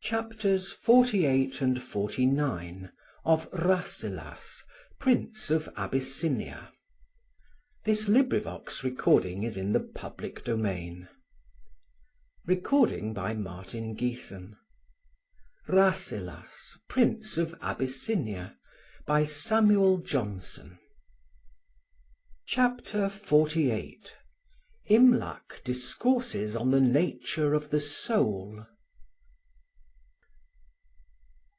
Chapters 48 and 49 of Rasselas, Prince of Abyssinia. This recording is in the public domain. Recording by Martin Geeson. Rasselas, Prince of Abyssinia, by Samuel Johnson. Chapter 48. Imlac discourses on the nature of the soul.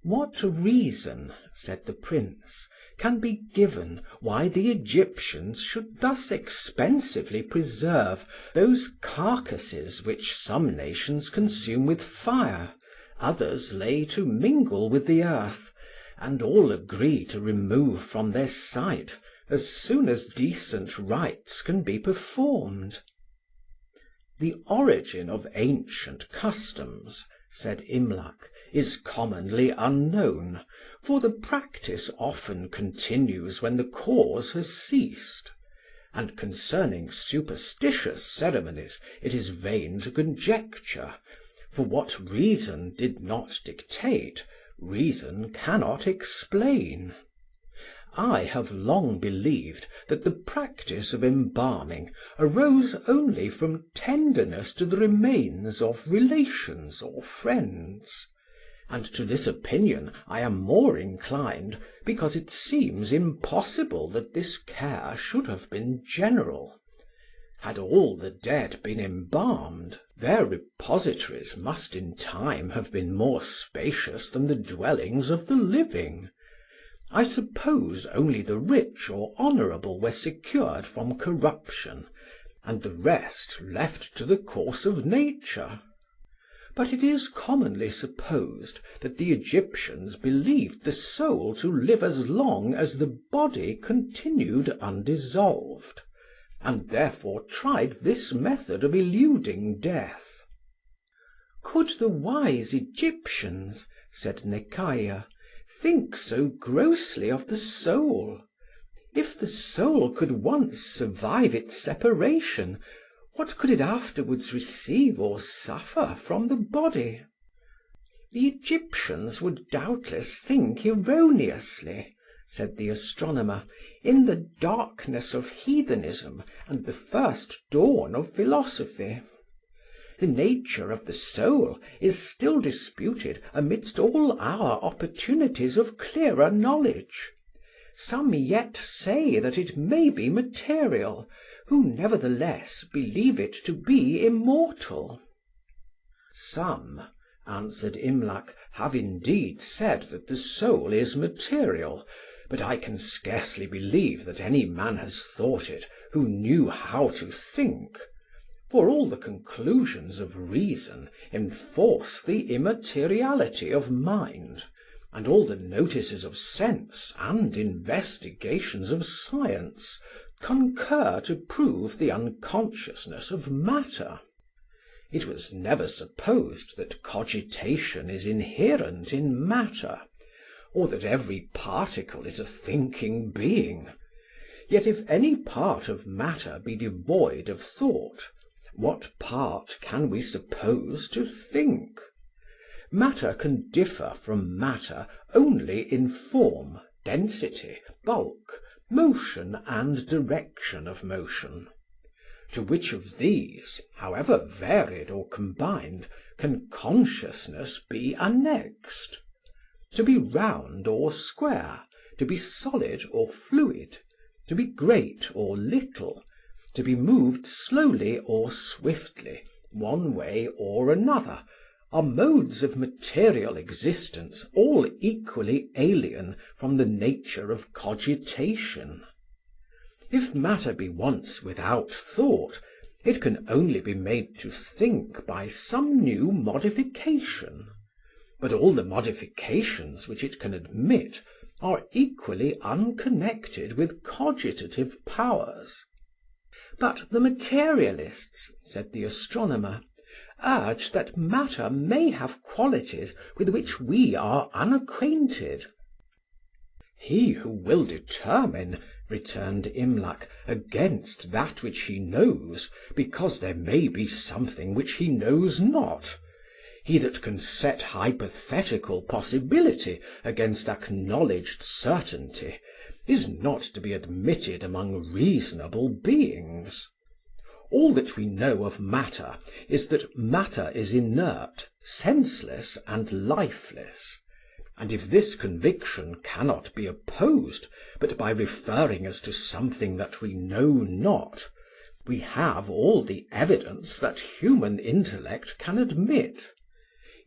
What reason, said the prince, can be given why the Egyptians should thus expensively preserve those carcasses which some nations consume with fire, others lay to mingle with the earth, and all agree to remove from their sight as soon as decent rites can be performed? The origin of ancient customs, said Imlac, is commonly unknown, for the practice often continues when the cause has ceased. And concerning superstitious ceremonies it is vain to conjecture, for what reason did not dictate, reason cannot explain. I have long believed that the practice of embalming arose only from tenderness to the remains of relations or friends. And to this opinion I am more inclined because it seems impossible that this care should have been general. Had all the dead been embalmed, their repositories must in time have been more spacious than the dwellings of the living. I suppose only the rich or honourable were secured from corruption, and the rest left to the course of nature. But it is commonly supposed that the Egyptians believed the soul to live as long as the body continued undissolved, and therefore tried this method of eluding death. Could the wise Egyptians, said Nekayah, think so grossly of the soul? If the soul could once survive its separation, what could it afterwards receive or suffer from the body? The Egyptians would doubtless think erroneously, said the astronomer, in the darkness of heathenism and the first dawn of philosophy. The nature of the soul is still disputed amidst all our opportunities of clearer knowledge. Some yet say that it may be material, who nevertheless believe it to be immortal. Some, answered Imlac, have indeed said that the soul is material, but I can scarcely believe that any man has thought it who knew how to think. For all the conclusions of reason enforce the immateriality of mind, and all the notices of sense and investigations of science concur to prove the unconsciousness of matter. It was never supposed that cogitation is inherent in matter, or that every particle is a thinking being. Yet if any part of matter be devoid of thought, what part can we suppose to think? Matter can differ from matter only in form, density, bulk, motion and direction of motion. To which of these, however varied or combined, can consciousness be annexed? To be round or square, to be solid or fluid, to be great or little, to be moved slowly or swiftly, one way or another, are modes of material existence all equally alien from the nature of cogitation. If matter be once without thought, it can only be made to think by some new modification. But all the modifications which it can admit are equally unconnected with cogitative powers. But the materialists, said the astronomer, urge that matter may have qualities with which we are unacquainted. He who will determine, returned Imlac, against that which he knows, because there may be something which he knows not. He that can set hypothetical possibility against acknowledged certainty is not to be admitted among reasonable beings. All that we know of matter is that matter is inert, senseless, and lifeless. And if this conviction cannot be opposed but by referring us to something that we know not, we have all the evidence that human intellect can admit.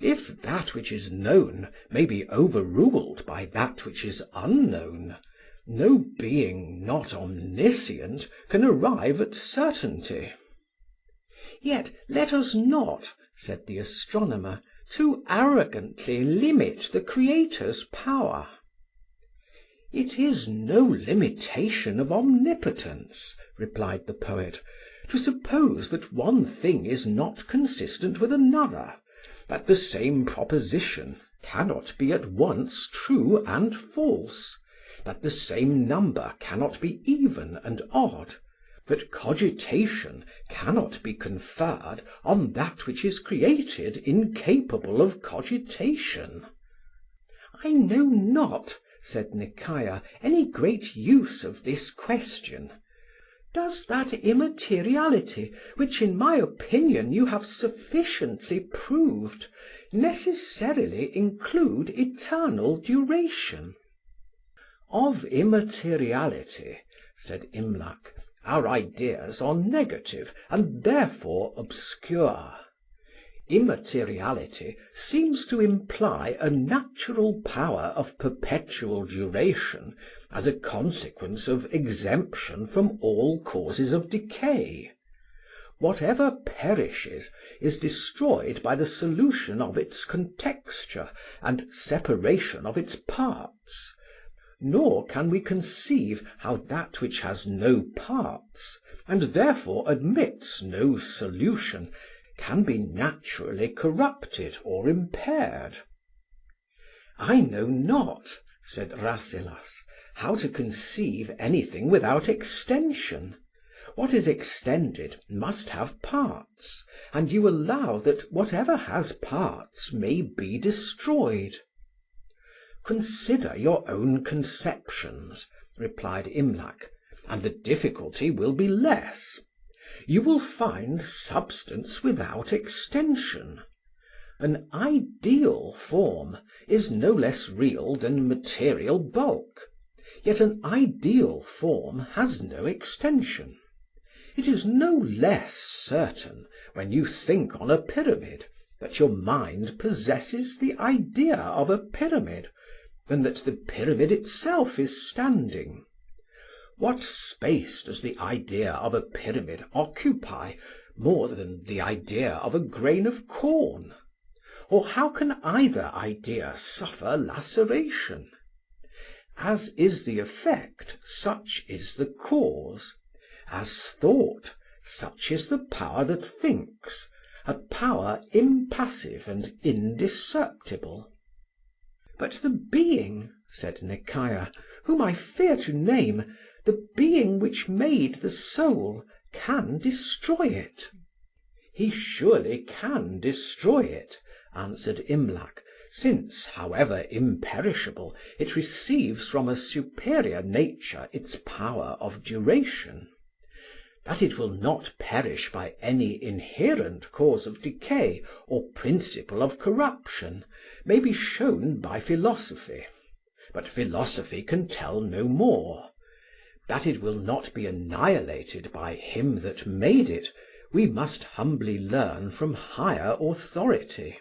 If that which is known may be overruled by that which is unknown, no being not omniscient can arrive at certainty. Yet let us not, said the astronomer, too arrogantly limit the Creator's power. It is no limitation of omnipotence, replied the poet, to suppose that one thing is not consistent with another, that the same proposition cannot be at once true and false, that the same number cannot be even and odd, that cogitation cannot be conferred on that which is created incapable of cogitation. I know not, said Necaea, any great use of this question. Does that immateriality, which in my opinion you have sufficiently proved, necessarily include eternal duration? Of immateriality, said Imlac, our ideas are negative and therefore obscure. Immateriality seems to imply a natural power of perpetual duration as a consequence of exemption from all causes of decay. Whatever perishes is destroyed by the solution of its contexture and separation of its parts. Nor can we conceive how that which has no parts, and therefore admits no solution, can be naturally corrupted or impaired. I know not, said Rasselas, how to conceive anything without extension. What is extended must have parts, and you allow that whatever has parts may be destroyed. Consider your own conceptions, replied Imlac, and the difficulty will be less. You will find substance without extension. An ideal form is no less real than material bulk, yet an ideal form has no extension. It is no less certain, when you think on a pyramid, that your mind possesses the idea of a pyramid, than that the pyramid itself is standing. What space does the idea of a pyramid occupy more than the idea of a grain of corn? Or how can either idea suffer laceration? As is the effect, such is the cause. As thought, such is the power that thinks, a power impassive and indestructible. But the being, said Necaea, whom I fear to name, the being which made the soul, can destroy it. He surely can destroy it, answered Imlac, since, however imperishable, it receives from a superior nature its power of duration. That it will not perish by any inherent cause of decay or principle of corruption may be shown by philosophy, but philosophy can tell no more. That it will not be annihilated by him that made it, we must humbly learn from higher authority.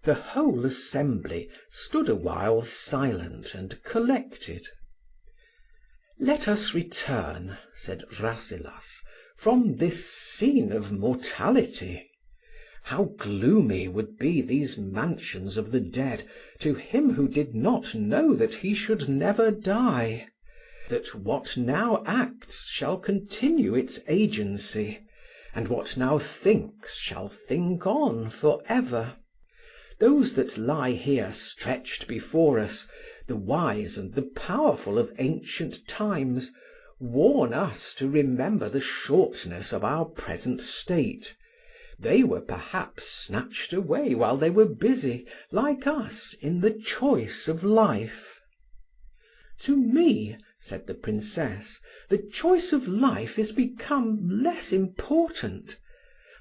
The whole assembly stood a while silent and collected. Let us return, said Rasselas, from this scene of mortality. How gloomy would be these mansions of the dead to him who did not know that he should never die, that what now acts shall continue its agency, and what now thinks shall think on for ever. Those that lie here stretched before us, the wise and the powerful of ancient times, warn us to remember the shortness of our present state, They were perhaps snatched away while they were busy, like us, in the choice of life. "To me," said the Princess, "the choice of life is become less important.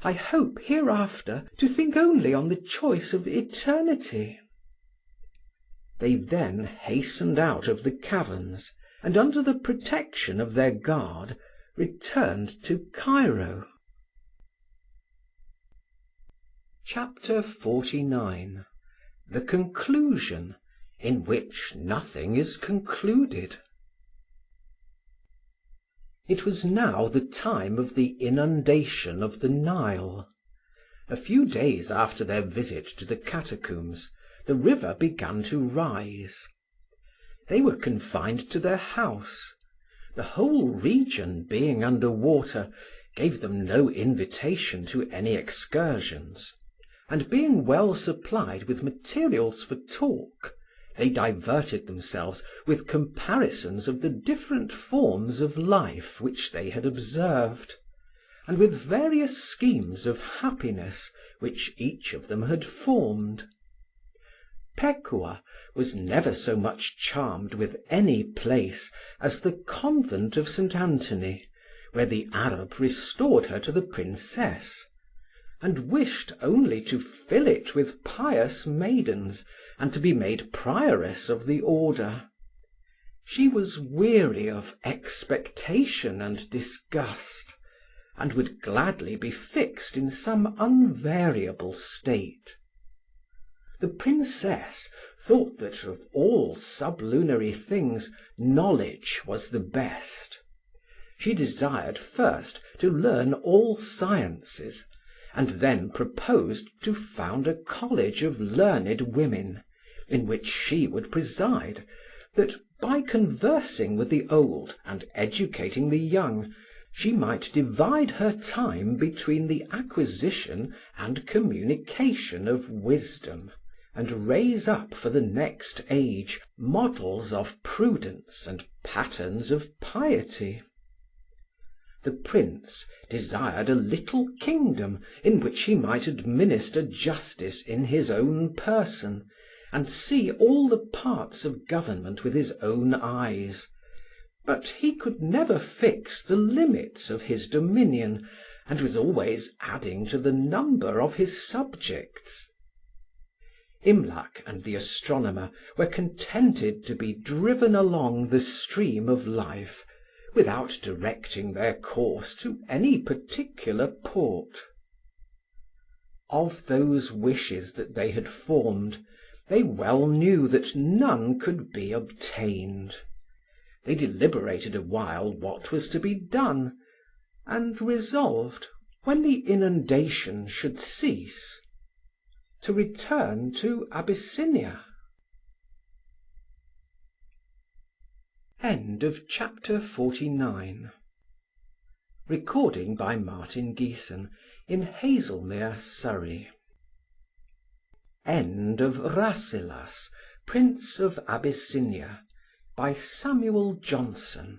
I hope hereafter to think only on the choice of eternity." They then hastened out of the caverns, and under the protection of their guard, returned to Cairo. Chapter 49. The conclusion, in which nothing is concluded. It was now the time of the inundation of the Nile. A few days after their visit to the catacombs, the river began to rise. They were confined to their house. The whole region being under water gave them no invitation to any excursions, and being well supplied with materials for talk, they diverted themselves with comparisons of the different forms of life which they had observed, and with various schemes of happiness which each of them had formed. Pekuah was never so much charmed with any place as the convent of St. Anthony, where the Arab restored her to the Princess, and wished only to fill it with pious maidens, and to be made prioress of the order. She was weary of expectation and disgust, and would gladly be fixed in some unvariable state. The Princess thought that of all sublunary things knowledge was the best. She desired first to learn all sciences, and then proposed to found a college of learned women, in which she would preside, that by conversing with the old and educating the young, she might divide her time between the acquisition and communication of wisdom, and raise up for the next age models of prudence and patterns of piety. The Prince desired a little kingdom in which he might administer justice in his own person, and see all the parts of government with his own eyes, but he could never fix the limits of his dominion, and was always adding to the number of his subjects. Imlac and the astronomer were contented to be driven along the stream of life, without directing their course to any particular port. Of those wishes that they had formed, they well knew that none could be obtained. They deliberated a while what was to be done, and resolved, when the inundation should cease, to return to Abyssinia. End of chapter 49. Recording by Martin Geeson in Hazelmere, Surrey. End of Rasselas, Prince of Abyssinia, by Samuel Johnson.